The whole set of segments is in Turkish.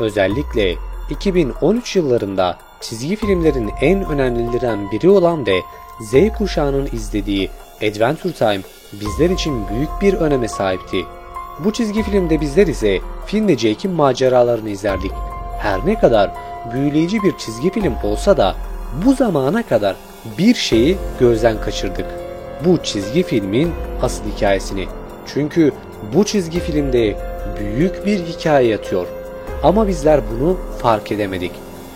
Özellikle 2013 yıllarında çizgi filmlerin en önemlilerinden biri olan ve Z kuşağının izlediği Adventure Time bizler için büyük bir öneme sahipti. Bu çizgi filmde bizler ise Finn ve Jake'in maceralarını izlerdik. Her ne kadar büyüleyici bir çizgi film olsa da bu zamana kadar bir şeyi gözden kaçırdık. Bu çizgi filmin asıl hikayesini. Çünkü bu çizgi filmde büyük bir hikaye yatıyor. Ama bizler bunu fark edemedik.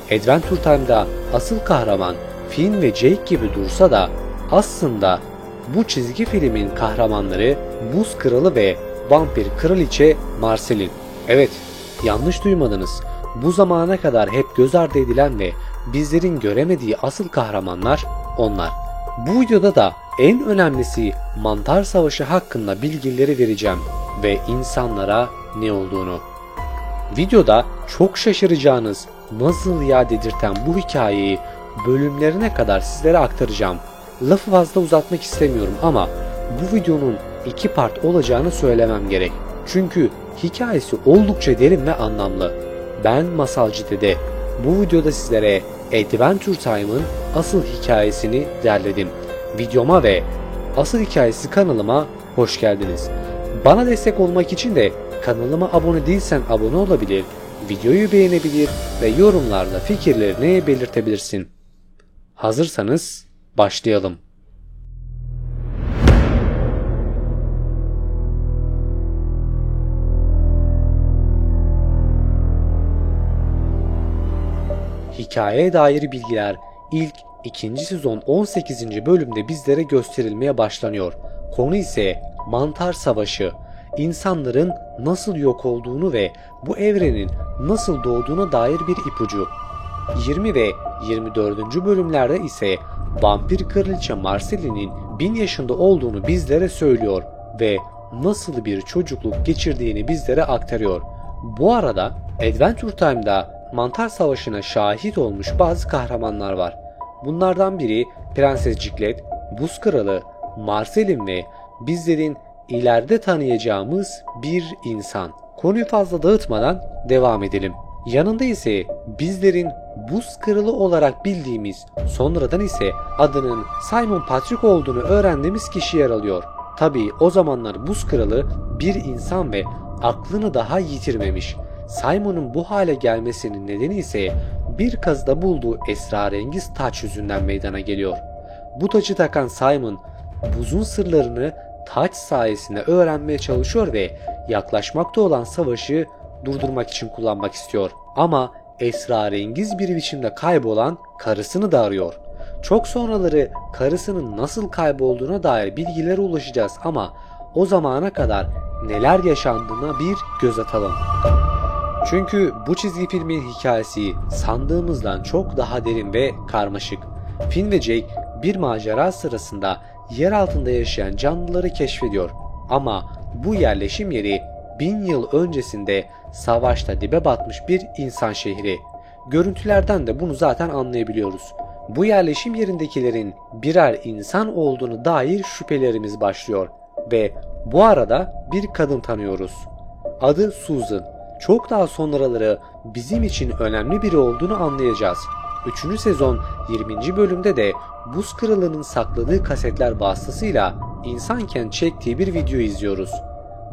Adventure Time'da asıl kahraman Finn ve Jake gibi dursa da aslında bu çizgi filmin kahramanları Buz Kralı ve Vampir Kraliçe Marceline. Evet, yanlış duymadınız. Bu zamana kadar hep göz ardı edilen ve bizlerin göremediği asıl kahramanlar onlar. Bu videoda da en önemlisi Mantar Savaşı hakkında bilgileri vereceğim ve insanlara ne olduğunu. Videoda çok şaşıracağınız, nasıl ya dedirten bu hikayeyi bölümlerine kadar sizlere aktaracağım. Lafı fazla uzatmak istemiyorum ama bu videonun 2 part olacağını söylemem gerek. Çünkü hikayesi oldukça derin ve anlamlı. Ben Masalcı Dede. Bu videoda sizlere Adventure Time'ın asıl hikayesini derledim. Videoma ve asıl hikayesi kanalıma hoş geldiniz. Bana destek olmak için de kanalıma abone değilsen abone olabilir, videoyu beğenebilir ve yorumlarda fikirlerini belirtebilirsin. Hazırsanız başlayalım. Hikayeye dair bilgiler ilk 2. sezon 18. bölümde bizlere gösterilmeye başlanıyor. Konu ise Mantar Savaşı. İnsanların nasıl yok olduğunu ve bu evrenin nasıl doğduğuna dair bir ipucu. 20 ve 24. bölümlerde ise Vampir Kraliçe Marceline'in 1000 yaşında olduğunu bizlere söylüyor ve nasıl bir çocukluk geçirdiğini bizlere aktarıyor. Bu arada Adventure Time'da Mantar Savaşı'na şahit olmuş bazı kahramanlar var. Bunlardan biri Prenses Ciklet, Buz Kralı, Marceline ve bizlerin ileride tanıyacağımız bir insan. Konuyu fazla dağıtmadan devam edelim. Yanında ise bizlerin Buz Kralı olarak bildiğimiz, sonradan ise adının Simon Patrick olduğunu öğrendiğimiz kişi yer alıyor. Tabii o zamanlar Buz Kralı bir insan ve aklını daha yitirmemiş. Simon'un bu hale gelmesinin nedeni ise bir kazıda bulduğu esrarengiz taç yüzünden meydana geliyor. Bu taçı takan Simon, buzun sırlarını taç sayesinde öğrenmeye çalışıyor ve yaklaşmakta olan savaşı durdurmak için kullanmak istiyor. Ama esrarengiz bir biçimde kaybolan karısını da arıyor. Çok sonraları karısının nasıl kaybolduğuna dair bilgilere ulaşacağız ama o zamana kadar neler yaşandığına bir göz atalım. Çünkü bu çizgi filmin hikayesi sandığımızdan çok daha derin ve karmaşık. Finn ve Jake bir macera sırasında yer altında yaşayan canlıları keşfediyor. Ama bu yerleşim yeri 1000 yıl öncesinde savaşta dibe batmış bir insan şehri. Görüntülerden de bunu zaten anlayabiliyoruz. Bu yerleşim yerindekilerin birer insan olduğunu dair şüphelerimiz başlıyor. Ve bu arada bir kadın tanıyoruz. Adı Susan. Çok daha sonraları bizim için önemli biri olduğunu anlayacağız. 3. sezon 20. bölümde de Buz Kralı'nın sakladığı kasetler vasıtasıyla insanken çektiği bir video izliyoruz.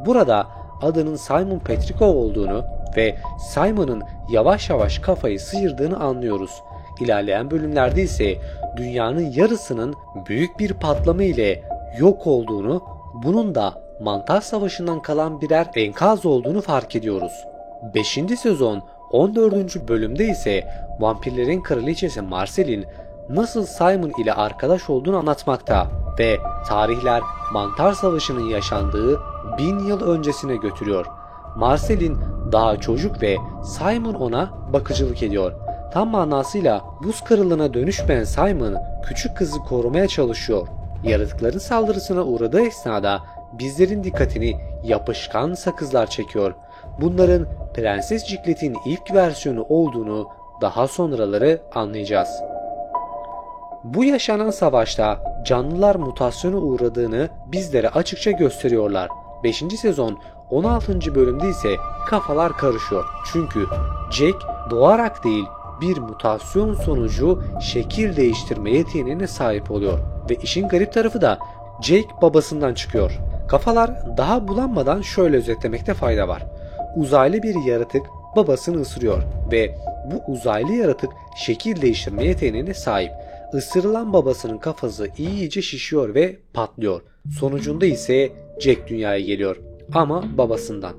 Burada adının Simon Petrico olduğunu ve Simon'ın yavaş yavaş kafayı sıyırdığını anlıyoruz. İlerleyen bölümlerde ise dünyanın yarısının büyük bir patlama ile yok olduğunu, bunun da Mantar Savaşı'ndan kalan birer enkaz olduğunu fark ediyoruz. 5. sezon 14. bölümde ise vampirlerin kraliçesi Marceline nasıl Simon ile arkadaş olduğunu anlatmakta ve tarihler Mantar Savaşı'nın yaşandığı 1000 yıl öncesine götürüyor. Marceline daha çocuk ve Simon ona bakıcılık ediyor. Tam manasıyla Buz Kralına dönüşmeyen Simon küçük kızı korumaya çalışıyor. Yaratıkların saldırısına uğradığı esnada bizlerin dikkatini yapışkan sakızlar çekiyor. Bunların Prenses Ciklet'in ilk versiyonu olduğunu daha sonraları anlayacağız. Bu yaşanan savaşta canlılar mutasyona uğradığını bizlere açıkça gösteriyorlar. 5. sezon 16. bölümde ise kafalar karışıyor. Çünkü Jack doğarak değil bir mutasyon sonucu şekil değiştirme yeteneğine sahip oluyor. Ve işin garip tarafı da Jack babasından çıkıyor. Kafalar daha bulanmadan şöyle özetlemekte fayda var. Uzaylı bir yaratık babasını ısırıyor ve bu uzaylı yaratık şekil değiştirme yeteneğine sahip. Isırılan babasının kafası iyice şişiyor ve patlıyor. Sonucunda ise Jack dünyaya geliyor. Ama babasından.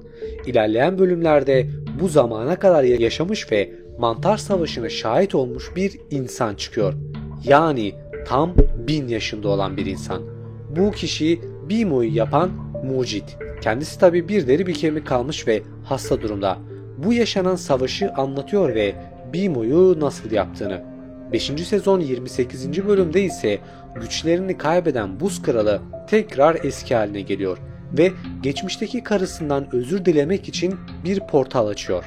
İlerleyen bölümlerde bu zamana kadar yaşamış ve mantar savaşına şahit olmuş bir insan çıkıyor. Yani tam 1000 yaşında olan bir insan. Bu kişi Bimo'yu yapan mucit. Kendisi tabi bir deri bir kemik kalmış ve hasta durumda. Bu yaşanan savaşı anlatıyor ve Bimo'yu nasıl yaptığını. 5. sezon 28. bölümde ise güçlerini kaybeden Buz Kralı tekrar eski haline geliyor ve geçmişteki karısından özür dilemek için bir portal açıyor.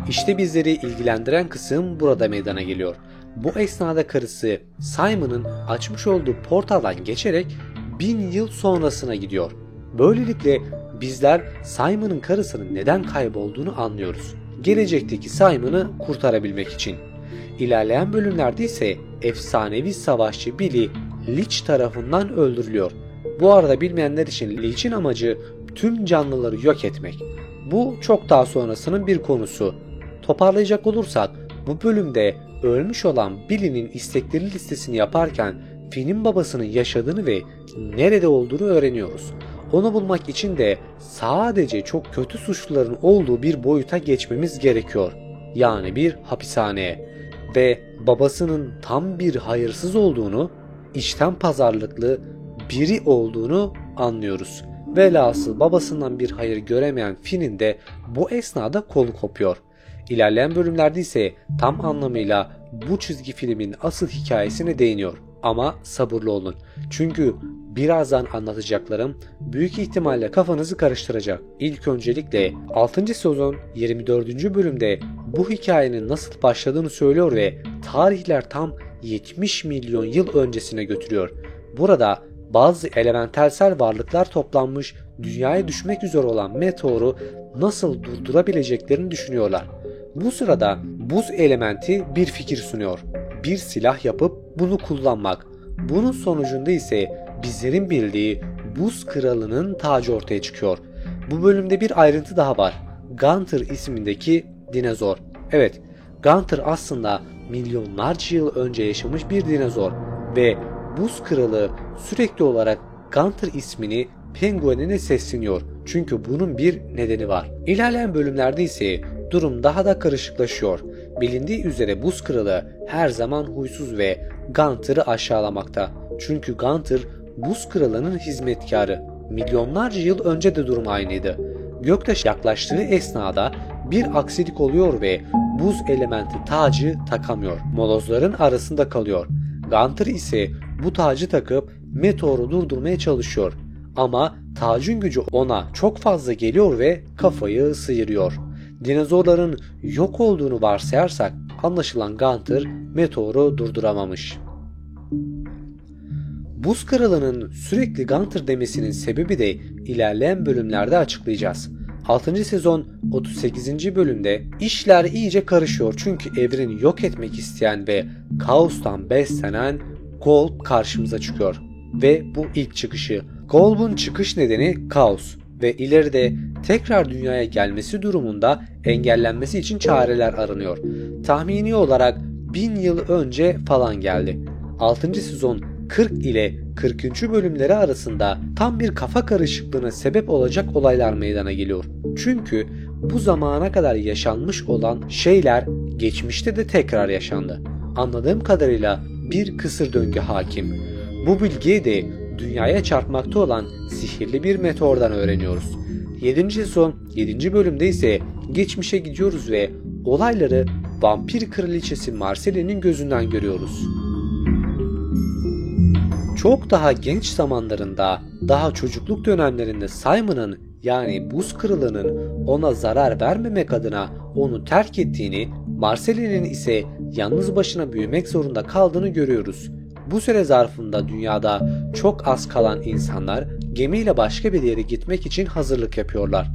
İşte bizleri ilgilendiren kısım burada meydana geliyor. Bu esnada karısı Simon'ın açmış olduğu portaldan geçerek 1000 yıl sonrasına gidiyor. Böylelikle bizler Simon'ın karısının neden kaybolduğunu anlıyoruz. Gelecekteki Simon'ı kurtarabilmek için. İlerleyen bölümlerde ise efsanevi savaşçı Billy Lich tarafından öldürülüyor. Bu arada bilmeyenler için Lich'in amacı tüm canlıları yok etmek. Bu çok daha sonrasının bir konusu. Toparlayacak olursak bu bölümde ölmüş olan Billy'nin istekleri listesini yaparken Finn'in babasının yaşadığını ve nerede olduğunu öğreniyoruz. Onu bulmak için de sadece çok kötü suçluların olduğu bir boyuta geçmemiz gerekiyor. Yani bir hapishaneye. Ve babasının tam bir hayırsız olduğunu, içten pazarlıklı biri olduğunu anlıyoruz. Velhasıl babasından bir hayır göremeyen Finn'in de bu esnada kolu kopuyor. İlerleyen bölümlerde ise tam anlamıyla bu çizgi filmin asıl hikayesine değiniyor. Ama sabırlı olun. Çünkü birazdan anlatacaklarım büyük ihtimalle kafanızı karıştıracak. İlk öncelikle 6. sezon 24. bölümde bu hikayenin nasıl başladığını söylüyor ve tarihler tam 70 milyon yıl öncesine götürüyor. Burada bazı elementelsel varlıklar toplanmış, dünyaya düşmek üzere olan meteoru nasıl durdurabileceklerini düşünüyorlar. Bu sırada buz elementi bir fikir sunuyor. Bir silah yapıp bunu kullanmak. Bunun sonucunda ise bizlerin bildiği Buz Kralı'nın tacı ortaya çıkıyor. Bu bölümde bir ayrıntı daha var. Gunter ismindeki dinozor. Evet, Gunter aslında milyonlarca yıl önce yaşamış bir dinozor ve Buz Kralı sürekli olarak Gunter ismini penguenine sesleniyor. Çünkü bunun bir nedeni var. İlerleyen bölümlerde ise durum daha da karışıklaşıyor. Bilindiği üzere Buz Kralı her zaman huysuz ve Gunter'ı aşağılamakta. Çünkü Gunter Buz Kralı'nın hizmetkarı. Milyonlarca yıl önce de durum aynıydı. Göktaş yaklaştığı esnada bir aksilik oluyor ve buz elementi tacı takamıyor. Molozların arasında kalıyor. Gunter ise bu tacı takıp meteoru durdurmaya çalışıyor. Ama tacın gücü ona çok fazla geliyor ve kafayı sıyırıyor. Dinozorların yok olduğunu varsayarsak anlaşılan Gunter meteoru durduramamış. Buz Kralı'nın sürekli Gunter demesinin sebebi de ilerleyen bölümlerde açıklayacağız. 6. sezon 38. bölümde işler iyice karışıyor çünkü evreni yok etmek isteyen ve kaostan beslenen Golb karşımıza çıkıyor. Ve bu ilk çıkışı. Golb'un çıkış nedeni kaos ve ileride tekrar dünyaya gelmesi durumunda engellenmesi için çareler aranıyor. Tahmini olarak 1000 yıl önce falan geldi. 6. sezon 40 ile 40. bölümleri arasında tam bir kafa karışıklığına sebep olacak olaylar meydana geliyor. Çünkü bu zamana kadar yaşanmış olan şeyler geçmişte de tekrar yaşandı. Anladığım kadarıyla bir kısır döngü hakim. Bu bilgiyi de dünyaya çarpmakta olan sihirli bir meteordan öğreniyoruz. 7. sezon 7. bölümde ise geçmişe gidiyoruz ve olayları vampir kraliçesi Marceline'in gözünden görüyoruz. Çok daha genç zamanlarında, daha çocukluk dönemlerinde Simon'ın yani Buz Kralı'nın ona zarar vermemek adına onu terk ettiğini, Marceline'in ise yalnız başına büyümek zorunda kaldığını görüyoruz. Bu süre zarfında dünyada çok az kalan insanlar gemiyle başka bir yere gitmek için hazırlık yapıyorlar.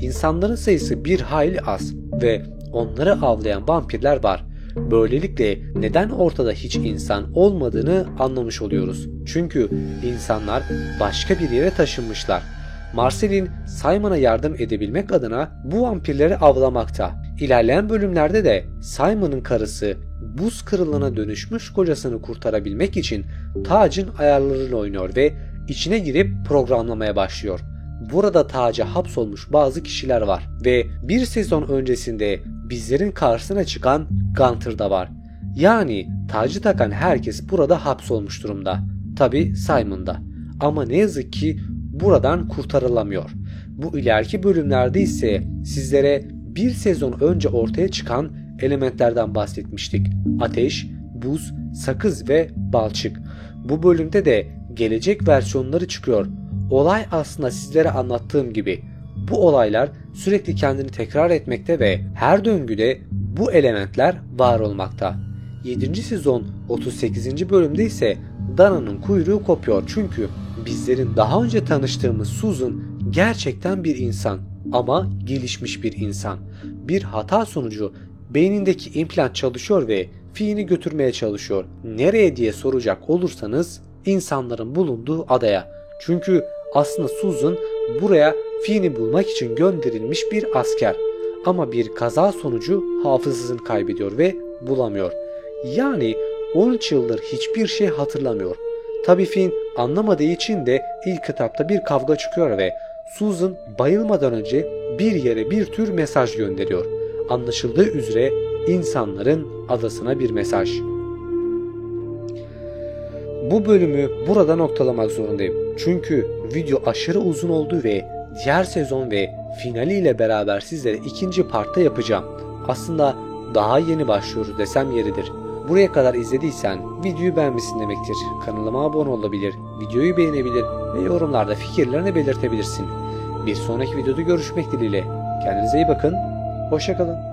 İnsanların sayısı bir hayli az ve onları avlayan vampirler var. Böylelikle neden ortada hiç insan olmadığını anlamış oluyoruz. Çünkü insanlar başka bir yere taşınmışlar. Marceline, Simon'a yardım edebilmek adına bu vampirleri avlamakta. İlerleyen bölümlerde de Simon'ın karısı buz kırılığına dönüşmüş kocasını kurtarabilmek için tacın ayarlarıyla oynuyor ve içine girip programlamaya başlıyor. Burada taca hapsolmuş bazı kişiler var ve bir sezon öncesinde bizlerin karşısına çıkan Gunther da var. Yani tacı takan herkes burada hapsolmuş durumda. Tabi Simon da. Ama ne yazık ki buradan kurtarılamıyor. Bu ileriki bölümlerde ise sizlere bir sezon önce ortaya çıkan elementlerden bahsetmiştik. Ateş, buz, sakız ve balçık. Bu bölümde de gelecek versiyonları çıkıyor. Olay aslında sizlere anlattığım gibi. Bu olaylar sürekli kendini tekrar etmekte ve her döngüde bu elementler var olmakta. 7. sezon 38. bölümde ise Dana'nın kuyruğu kopuyor çünkü bizlerin daha önce tanıştığımız Susan gerçekten bir insan ama gelişmiş bir insan. Bir hata sonucu beynindeki implant çalışıyor ve Finn'i götürmeye çalışıyor. Nereye diye soracak olursanız insanların bulunduğu adaya. Çünkü aslında Susan buraya Finn'i bulmak için gönderilmiş bir asker. Ama bir kaza sonucu hafızasını kaybediyor ve bulamıyor. Yani 13 yıldır hiçbir şey hatırlamıyor. Tabii Finn anlamadığı için de ilk etapta bir kavga çıkıyor ve Susan bayılmadan önce bir yere bir tür mesaj gönderiyor. Anlaşıldığı üzere insanların adasına bir mesaj. Bu bölümü burada noktalamak zorundayım. Çünkü video aşırı uzun oldu ve diğer sezon ve finaliyle beraber sizlere ikinci partta yapacağım. Aslında daha yeni başlıyoruz desem yeridir. Buraya kadar izlediysen videoyu beğenmişsin demektir. Kanalıma abone olabilir, videoyu beğenebilir ve yorumlarda fikirlerini belirtebilirsin. Bir sonraki videoda görüşmek dileğiyle. Kendinize iyi bakın, hoşça kalın.